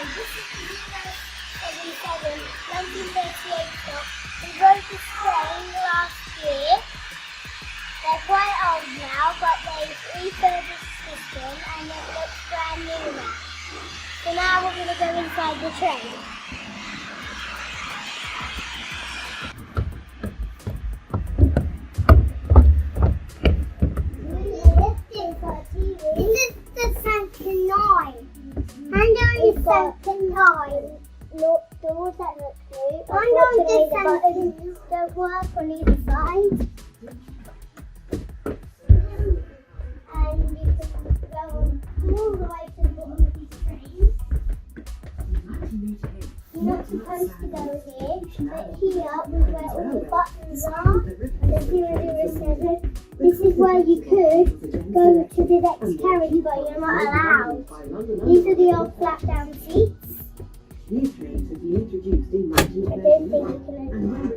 this is the 1938 stop. We rode this train last year. They're quite old now, but they've refurbished the system and it looks brand new now. So now we're going to go inside the train. This is the second line. And on the second line. Look, doors that look through. And on the buttons don't work on either side. And you can go all the way to the bottom of these trains. You're not supposed to go here, but here is where all the buttons are. The 007. This is where you could go to the next carriage, but you're not allowed. These are the old flat down seats. These trains have been introduced in 1930.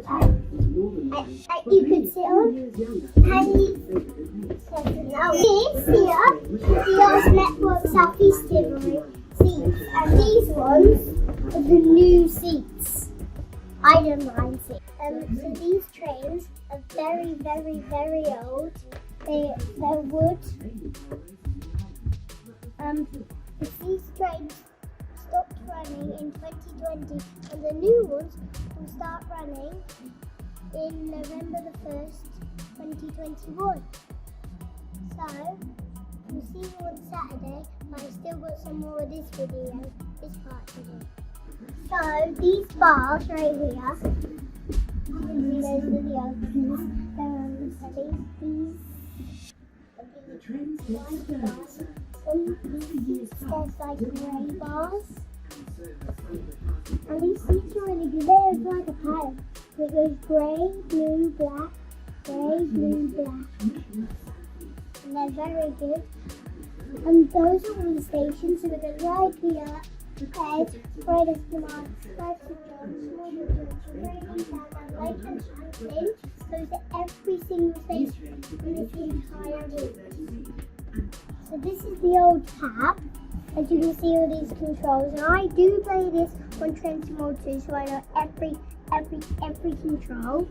I don't think you can you could sit on. And now this here is the old Network South Eastern seats. And these ones are the new seats. Iron Line seats. So these trains are very, very, very old. They're wood. If these trains stopped running in 2020 and the new ones will start running in November the 1st, 2021. So, we'll see you on Saturday, but I've still got some more of this video, this part to do. So, these bars right here, those are the openings, they're on the settings, these white bars. There's like grey bars. And these seats are really good. They're like a pattern. So it goes grey, blue, black, grey, blue, black. And they're very good. And those are all the stations. So we're going right here. Head, Fred Escobar, Fred St. John, Small Junction, Reading, Southend, Lake and Shanklin. Those are every single station in this entire route. So this is the old cab. As you can see all these controls, and I do play this on Train to Mode 2, so I know every control.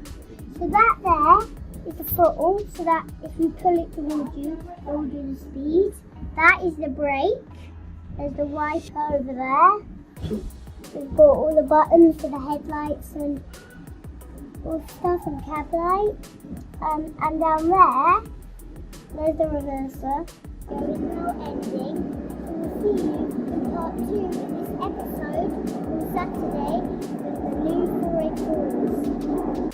So that there is the throttle, so that if you pull it towards you, it will do the speed. That is the brake. There's the wiper over there. We've got all the buttons for the headlights and all stuff and cab light. And down there's the reverser. There is no ending. We'll see you in part 2 of this episode on Saturday with the new 484s.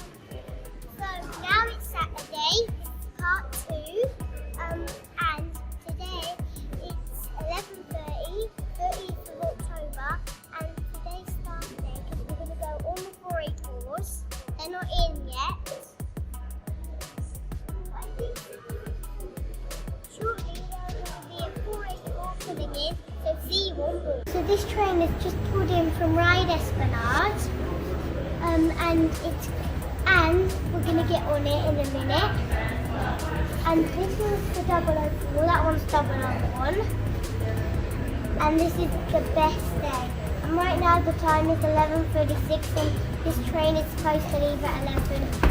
So now it's Saturday, part 2, and today it's 11:30, 30th of October, and today's start day because we're going to go on the 484s. They're not in yet. I think shortly in, so see you on board. So this train has just pulled in from Ryde Esplanade, and we're going to get on it in a minute. And this is the 004, that one's 001, and this is the best day. And right now the time is 11:36, and this train is supposed to leave at 11:50.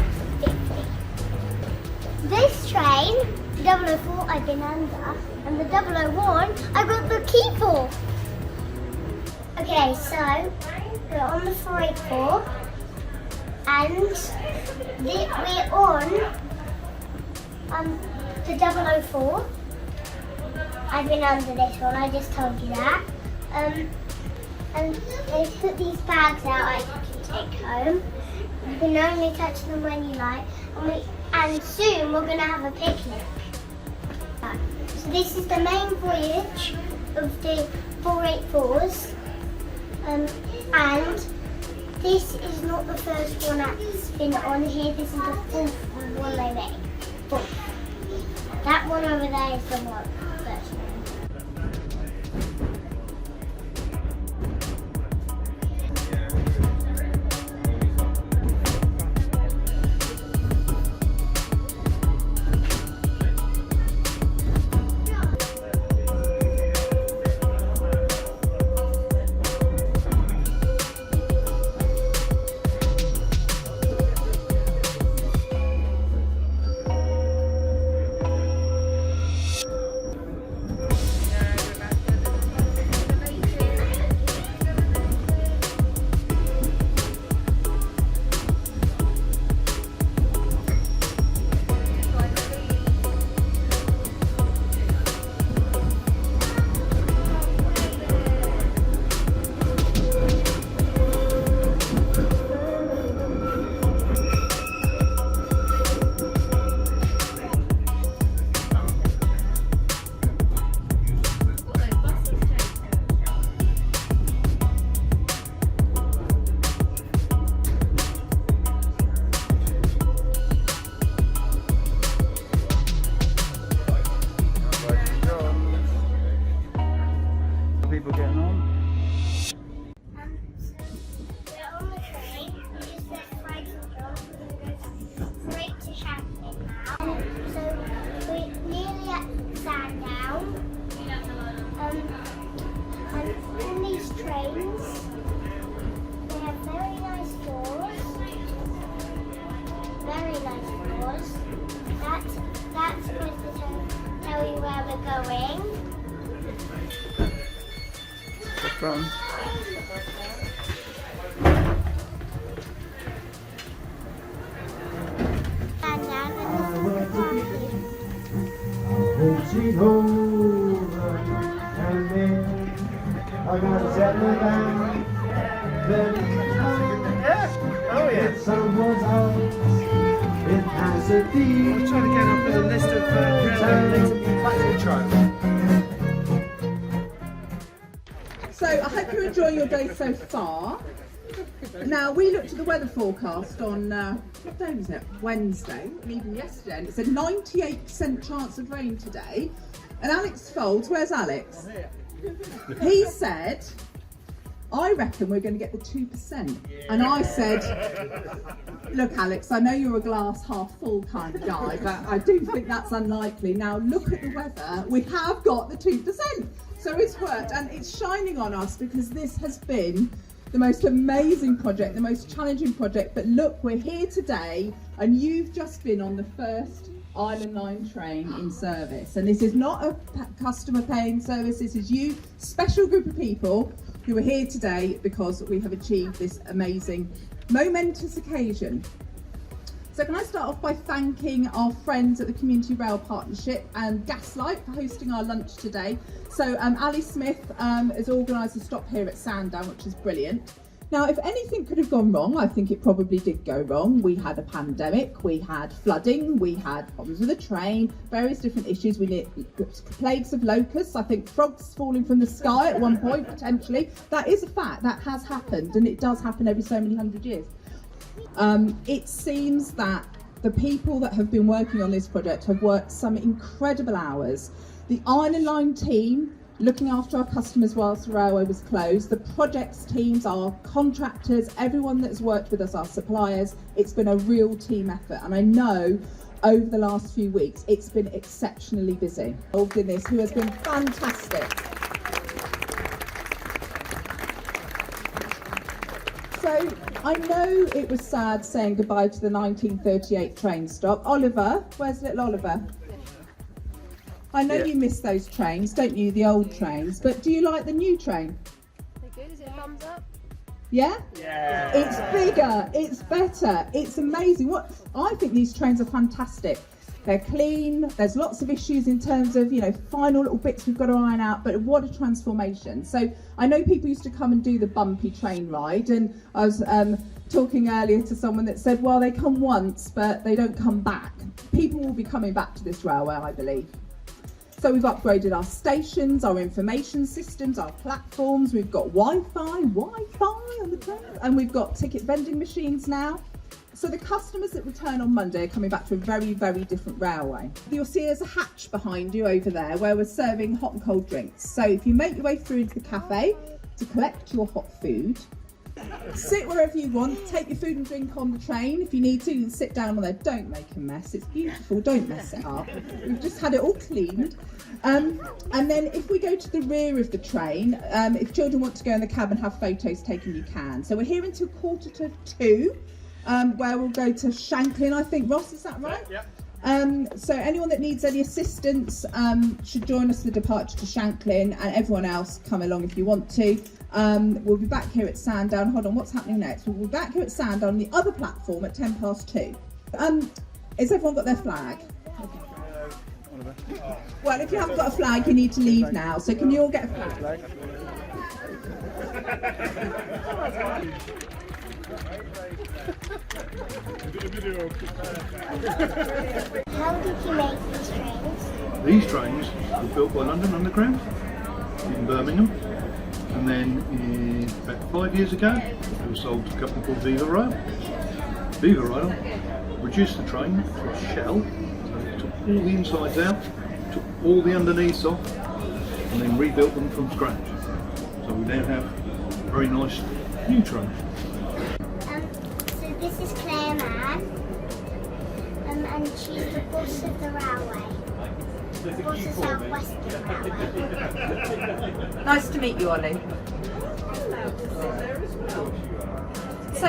This train, the 004, I've been under, and the 001, I got the key for. Okay, so we're on the 484, and we're on the 004. I've been under this one, I just told you that. And they put these bags out like you can take home. You can only touch them when you like. And soon we're going to have a picnic. So this is the main voyage of the 484s. And this is not the first one that's been on here. This is the fourth one they made. Fourth. That one over there is the first one. where we're going. What's wrong? And now we're going to She's over, and then I gotta settle down. Then Oh yeah. someone's house, it has a deed. I was trying to get up with a list of So I hope you're enjoying your day so far. Now we looked at the weather forecast on, what day was it? Wednesday, and even yesterday, and it said 98% chance of rain today. And Alex Folds, where's Alex? He said, I reckon we're going to get the 2%. And I said, look Alex, I know you're a glass half full kind of guy, but I do think that's unlikely. Now look at the weather, we have got the 2%. So it's worked, and it's shining on us because this has been the most amazing project, the most challenging project. But look, we're here today, and you've just been on the first Island Line train in service. And this is not a customer paying service, this is you, special group of people who are here today because we have achieved this amazing, momentous occasion. So can I start off by thanking our friends at the Community Rail Partnership and Gaslight for hosting our lunch today. So Ali Smith has organised a stop here at Sandown, which is brilliant. Now, if anything could have gone wrong, I think it probably did go wrong. We had a pandemic, we had flooding, we had problems with the train, various different issues. We had plagues of locusts, I think frogs falling from the sky at one point, potentially. That is a fact, that has happened, and it does happen every so many hundred years. It seems that the people that have been working on this project have worked some incredible hours. The Island Line team, looking after our customers whilst the railway was closed, the projects teams, our contractors, everyone that's worked with us, our suppliers, it's been a real team effort. And I know over the last few weeks, it's been exceptionally busy. Involved in this, who has been fantastic. So I know it was sad saying goodbye to the 1938 train stop. Oliver, where's little Oliver? I know you miss those trains, don't you, the old trains, but do you like the new train? They're good, is it a thumbs up? Yeah? Yeah. It's bigger, it's better, it's amazing. I think these trains are fantastic. They're clean, there's lots of issues in terms of, final little bits we've got to iron out, but what a transformation. So I know people used to come and do the bumpy train ride, and I was talking earlier to someone that said, well, they come once, but they don't come back. People will be coming back to this railway, I believe. So we've upgraded our stations, our information systems, our platforms, we've got Wi-Fi on the train, and we've got ticket vending machines now. So the customers that return on Monday are coming back to a very, very different railway. You'll see there's a hatch behind you over there where we're serving hot and cold drinks. So if you make your way through into the cafe to collect your hot food, sit wherever you want, take your food and drink on the train. If you need to, you can sit down on there. Don't make a mess, it's beautiful, don't mess it up. We've just had it all cleaned. And then if we go to the rear of the train, if children want to go in the cab and have photos taken, you can. So we're here until 1:45, where we'll go to Shanklin, I think. Ross, is that right? Yeah. So anyone that needs any assistance should join us for the departure to Shanklin, and everyone else come along if you want to. We'll be back here at Sandown. Hold on, what's happening next? We'll be back here at Sandown on the other platform at 2:10. Has everyone got their flag? Well, if you haven't got a flag, you need to leave now. So can you all get a flag? How did you make these trains? These trains were built by London Underground in Birmingham, and then about 5 years ago they were sold to a company called Viva Rail. Viva Rail reduced the train to a shell, so it took all the insides out, took all the underneaths off, and then rebuilt them from scratch. So we now have a very nice new train. So this is Claire Mann, and she's the boss of the railway. The boss of South Western Railway. Nice to meet you, Ollie. So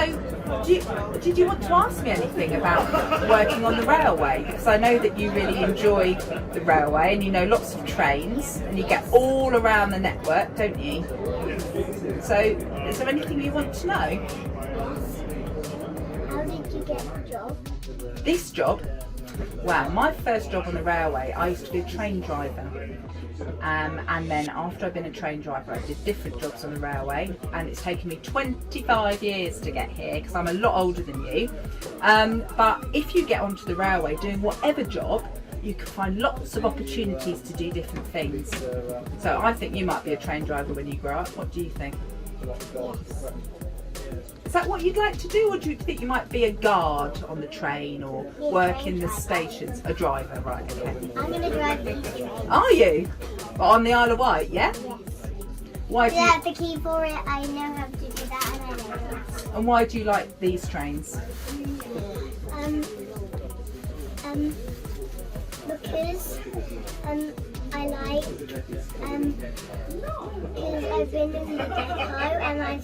Did you want to ask me anything about working on the railway? Because I know that you really enjoy the railway and you know lots of trains and you get all around the network, don't you? So, is there anything you want to know? How did you get the job? This job? Well, my first job on the railway, I used to be a train driver. And then after I've been a train driver, I did different jobs on the railway, and it's taken me 25 years to get here because I'm a lot older than you. But if you get onto the railway doing whatever job, you can find lots of opportunities to do different things. So I think you might be a train driver when you grow up. What do you think? Is that what you'd like to do, or do you think you might be a guard on the train or work in the stations? A driver, right, okay. I'm going to drive the train. Are you? On the Isle of Wight, yeah? Why do You you, have the key for it. I know how to do that, and I know it. and why do you like these trains? Because I like because I've been in the depot and I've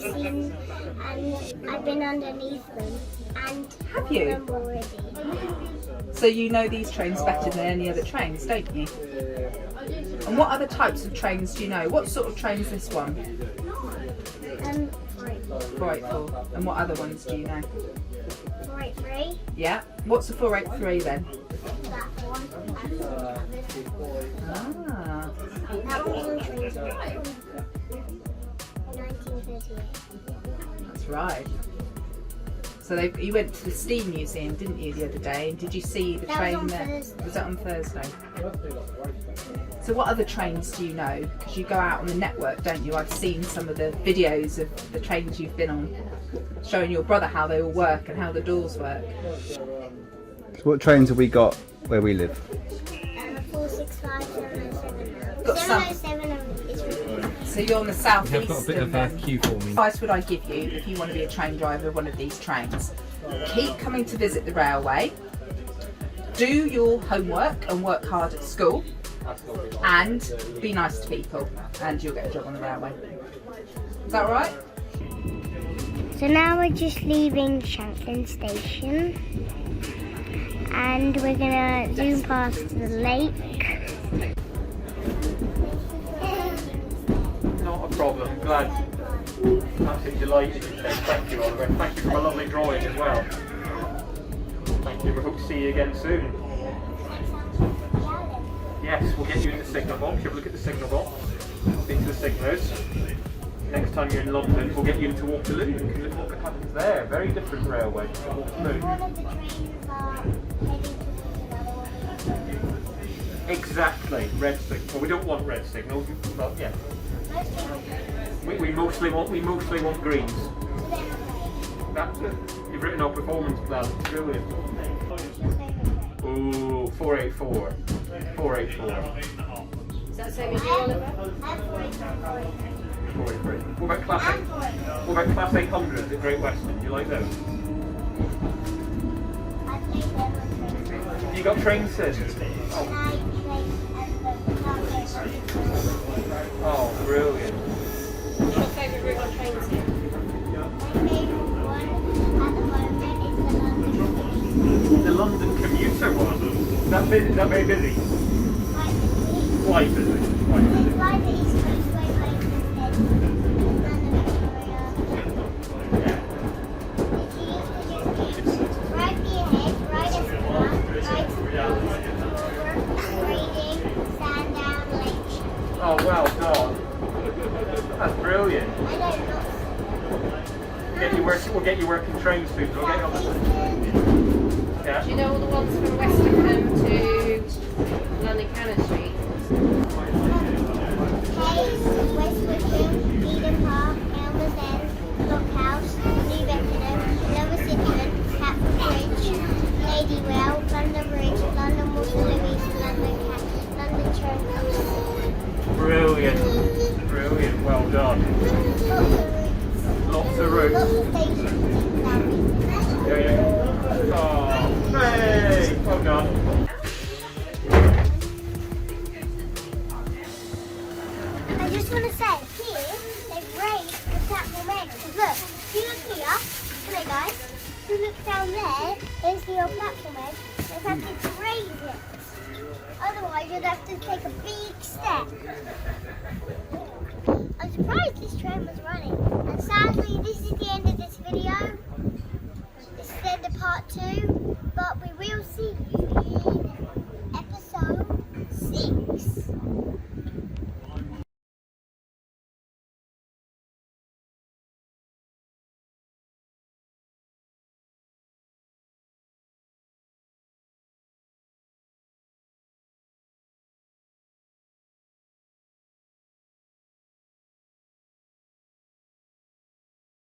been underneath them and Have you? them already. So you know these trains better than any other trains, don't you? And what other types of trains do you know? What sort of train is this one? Right. 484. And what other ones do you know? 483. Yeah. What's a 483 then? That one. Ah. That was on trains in 1938. That's right. So you went to the Steam Museum, didn't you, the other day? And did you see the That was train on there? Thursday. Was that on Thursday? So what other trains do you know? Because you go out on the network, don't you? I've seen some of the videos of the trains you've been on, showing your brother how they all work and how the doors work. So what trains have we got where we live? 465, 707. Got some. 707 is removed. So you're on the south I've east. got a bit of a queue for me. Advice would I give you if you want to be a train driver of one of these trains? Keep coming to visit the railway. Do your homework and work hard at school. And be nice to people, and you'll get a job on the railway. Is that all right? So now we're just leaving Shanklin Station and we're gonna zoom past the lake. Not a problem, glad. Absolutely delighted you came. Thank you, Oliver. Thank you for a lovely drawing as well. Thank you, we hope to see you again soon. Yes, we'll get you in the signal box. Have a look at the signal box. Speak to the signallers. Next time you're in London, we'll get you into Waterloo. You can look what happens there. Very different railway to Waterloo. One of the trains are heading to another one. Exactly, red signal. Well, we don't want red signals, but yeah. Most people We mostly want greens. That's it. You've written our performance plan. Brilliant. Ooh, 484. 484. Is that the same as you, Oliver? 483. What about class 800s at Great Western? Do you like those? You got train sims? Oh, brilliant. What's your favourite route on trains here? The London commuter one. Is that very busy? Quite busy. Quite busy. Oh, well done. That's brilliant. We'll get you working trains soon. We'll get you on the... Yeah. Do you know all the ones from Westingham to London Cannon Street? Hayes, West Wickham, Eden Park, Elmer's End, Blockhouse, New Beckenham, Lower Sydenham, Catford Bridge, Ladywell, London Bridge, London Waterloo East, London Turnhouse. Brilliant. Brilliant. Well done. Lots of routes. Lots of stations. Yeah. Oh, hey! Well done. I just want to say, here, they've raised the platform eggs. Look, if you look here, come here guys, platform edge, you'd have to raise it. Otherwise, you'd have to take a big step. I'm surprised this train was running. And sadly, this is the end of this video. This is the end of part 2, but we